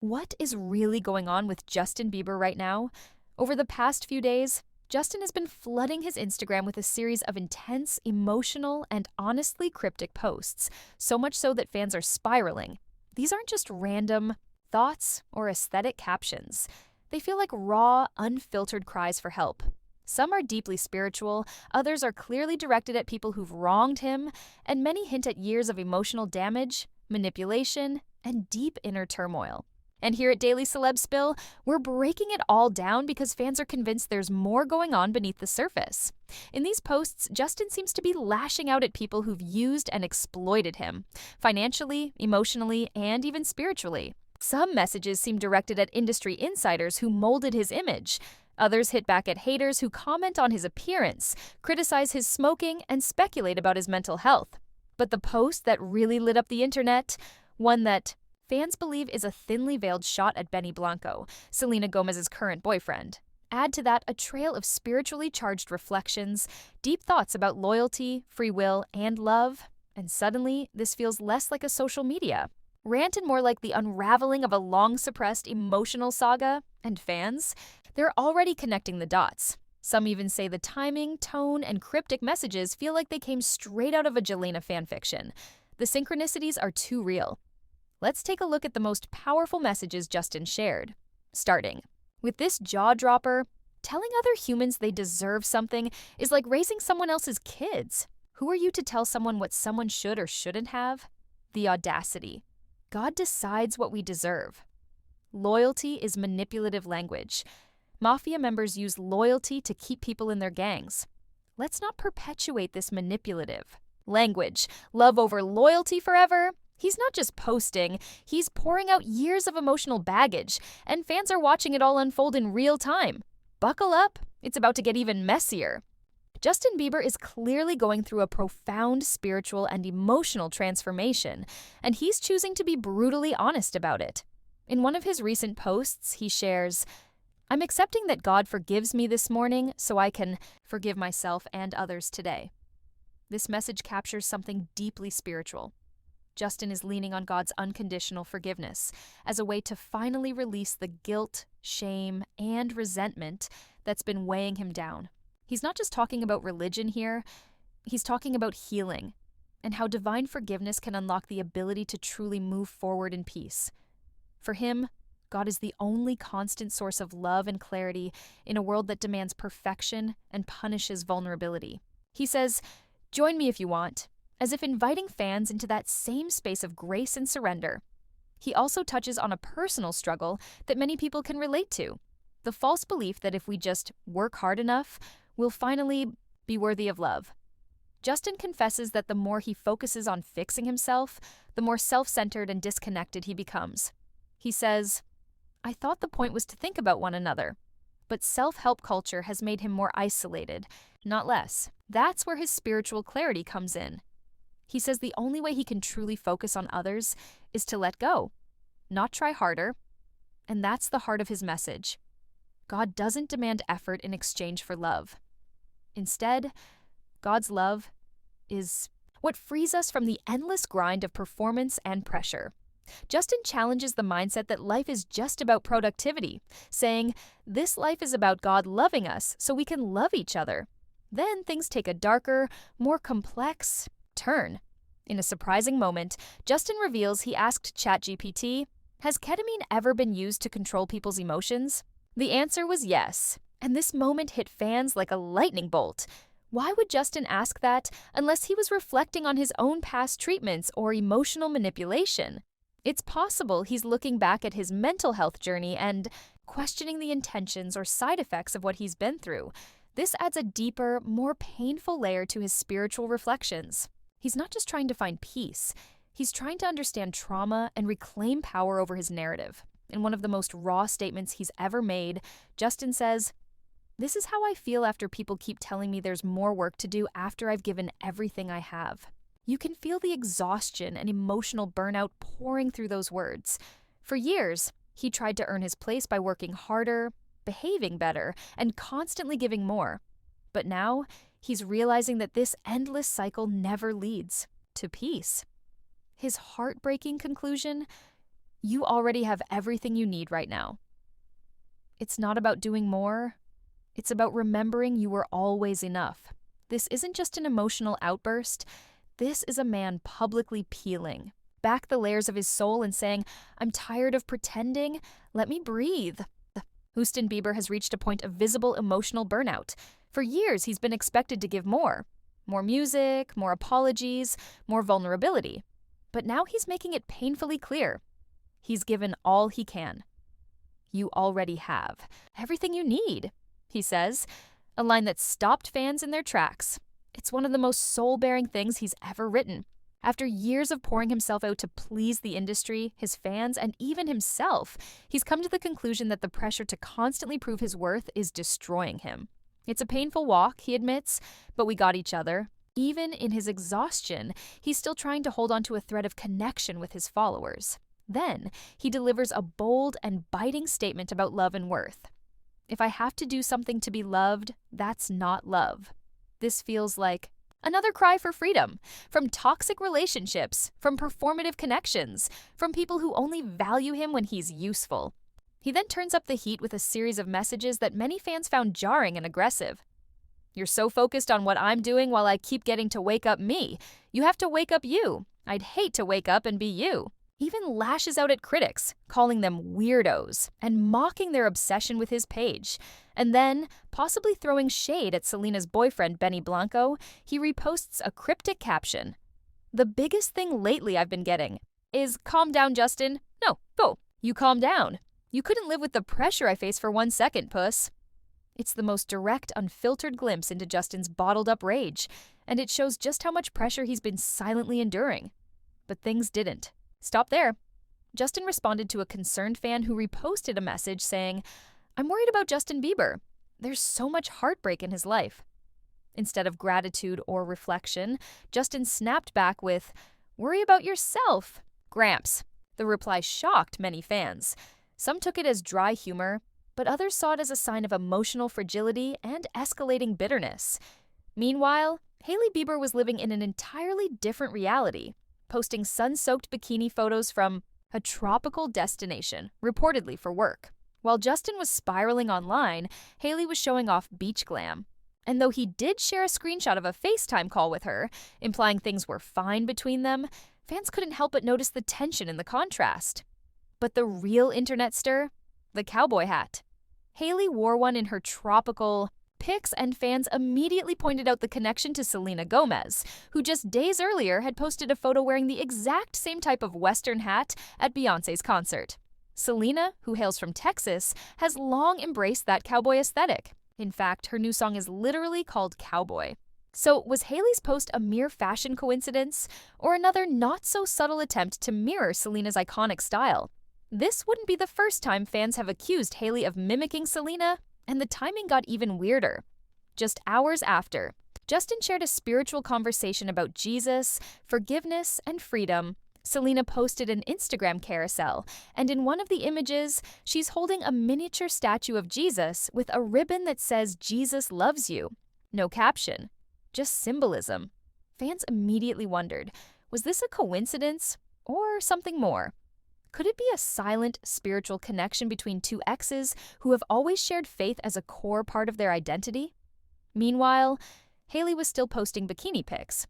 What is really going on with Justin Bieber right now? Over the past few days, Justin has been flooding his Instagram with a series of intense, emotional, and honestly cryptic posts, so much so that fans are spiraling. These aren't just random thoughts or aesthetic captions. They feel like raw, unfiltered cries for help. Some are deeply spiritual, others are clearly directed at people who've wronged him, and many hint at years of emotional damage, manipulation, and deep inner turmoil. And here at Daily Celeb Spill, we're breaking it all down because fans are convinced there's more going on beneath the surface. In these posts, Justin seems to be lashing out at people who've used and exploited him, financially, emotionally, and even spiritually. Some messages seem directed at industry insiders who molded his image. Others hit back at haters who comment on his appearance, criticize his smoking, and speculate about his mental health. But the post that really lit up the internet, one that fans believe is a thinly veiled shot at Benny Blanco, Selena Gomez's current boyfriend. Add to that a trail of spiritually charged reflections, deep thoughts about loyalty, free will, and love, and suddenly this feels less like a social media rant and more like the unraveling of a long-suppressed emotional saga. And fans, they're already connecting the dots. Some even say the timing, tone, and cryptic messages feel like they came straight out of a Jelena fanfiction. The synchronicities are too real. Let's take a look at the most powerful messages Justin shared. Starting with this jaw-dropper, telling other humans they deserve something is like raising someone else's kids. Who are you to tell someone what someone should or shouldn't have? The audacity. God decides what we deserve. Loyalty is manipulative language. Mafia members use loyalty to keep people in their gangs. Let's not perpetuate this manipulative language. Love over loyalty forever? He's not just posting, he's pouring out years of emotional baggage, and fans are watching it all unfold in real time. Buckle up, it's about to get even messier. Justin Bieber is clearly going through a profound spiritual and emotional transformation, and he's choosing to be brutally honest about it. In one of his recent posts, he shares, "I'm accepting that God forgives me this morning so I can forgive myself and others today." This message captures something deeply spiritual. Justin is leaning on God's unconditional forgiveness as a way to finally release the guilt, shame, and resentment that's been weighing him down. He's not just talking about religion here, he's talking about healing and how divine forgiveness can unlock the ability to truly move forward in peace. For him, God is the only constant source of love and clarity in a world that demands perfection and punishes vulnerability. He says, "Join me if you want," as if inviting fans into that same space of grace and surrender. He also touches on a personal struggle that many people can relate to: the false belief that if we just work hard enough, we'll finally be worthy of love. Justin confesses that the more he focuses on fixing himself, the more self-centered and disconnected he becomes. He says, "I thought the point was to think about one another, but self-help culture has made him more isolated, not less." That's where his spiritual clarity comes in. He says the only way he can truly focus on others is to let go, not try harder, and that's the heart of his message. God doesn't demand effort in exchange for love. Instead, God's love is what frees us from the endless grind of performance and pressure. Justin challenges the mindset that life is just about productivity, saying, "This life is about God loving us so we can love each other." Then things take a darker, more complex turn. In a surprising moment, Justin reveals he asked ChatGPT, "Has ketamine ever been used to control people's emotions?" The answer was yes, and this moment hit fans like a lightning bolt. Why would Justin ask that unless he was reflecting on his own past treatments or emotional manipulation? It's possible he's looking back at his mental health journey and questioning the intentions or side effects of what he's been through. This adds a deeper, more painful layer to his spiritual reflections. He's not just trying to find peace, he's trying to understand trauma and reclaim power over his narrative. In one of the most raw statements he's ever made, Justin says, "This is how I feel after people keep telling me there's more work to do after I've given everything I have." You can feel the exhaustion and emotional burnout pouring through those words. For years, he tried to earn his place by working harder, behaving better, and constantly giving more. But now, he's realizing that this endless cycle never leads to peace. His heartbreaking conclusion: You already have everything you need right now. It's not about doing more. It's about remembering you were always enough. This isn't just an emotional outburst. This is a man publicly peeling back the layers of his soul and saying, I'm tired of pretending. Let me breathe. Justin Bieber has reached a point of visible emotional burnout. For years, he's been expected to give more. More music, more apologies, more vulnerability. But now he's making it painfully clear. He's given all he can. You already have everything you need, he says, a line that stopped fans in their tracks. It's one of the most soul-bearing things he's ever written. After years of pouring himself out to please the industry, his fans, and even himself, he's come to the conclusion that the pressure to constantly prove his worth is destroying him. It's a painful walk, he admits, but we got each other. Even in his exhaustion, he's still trying to hold on to a thread of connection with his followers. Then, he delivers a bold and biting statement about love and worth. If I have to do something to be loved, that's not love. This feels like another cry for freedom, from toxic relationships, from performative connections, from people who only value him when he's useful. He then turns up the heat with a series of messages that many fans found jarring and aggressive. You're so focused on what I'm doing while I keep getting to wake up me. You have to wake up you. I'd hate to wake up and be you. Even lashes out at critics, calling them weirdos, and mocking their obsession with his page. And then, possibly throwing shade at Selena's boyfriend, Benny Blanco, he reposts a cryptic caption. The biggest thing lately I've been getting is, calm down, Justin. No, go. You calm down. You couldn't live with the pressure I face for 1 second, puss. It's the most direct, unfiltered glimpse into Justin's bottled-up rage, and it shows just how much pressure he's been silently enduring. But things didn't stop there. Justin responded to a concerned fan who reposted a message saying, I'm worried about Justin Bieber. There's so much heartbreak in his life. Instead of gratitude or reflection, Justin snapped back with, worry about yourself, Gramps. The reply shocked many fans. Some took it as dry humor, but others saw it as a sign of emotional fragility and escalating bitterness. Meanwhile, Hailey Bieber was living in an entirely different reality, posting sun-soaked bikini photos from a tropical destination, reportedly for work. While Justin was spiraling online, Hailey was showing off beach glam. And though he did share a screenshot of a FaceTime call with her, implying things were fine between them, fans couldn't help but notice the tension in the contrast. But the real internet stir? The cowboy hat. Hailey wore one in her tropical pics, and fans immediately pointed out the connection to Selena Gomez, who just days earlier had posted a photo wearing the exact same type of Western hat at Beyoncé's concert. Selena, who hails from Texas, has long embraced that cowboy aesthetic. In fact, her new song is literally called Cowboy. So was Hailey's post a mere fashion coincidence, or another not-so-subtle attempt to mirror Selena's iconic style? This wouldn't be the first time fans have accused Hailey of mimicking Selena, and the timing got even weirder. Just hours after, Justin shared a spiritual conversation about Jesus, forgiveness, and freedom. Selena posted an Instagram carousel, and in one of the images, she's holding a miniature statue of Jesus with a ribbon that says, Jesus loves you. No caption, just symbolism. Fans immediately wondered, was this a coincidence or something more? Could it be a silent, spiritual connection between two exes who have always shared faith as a core part of their identity? Meanwhile, Hailey was still posting bikini pics,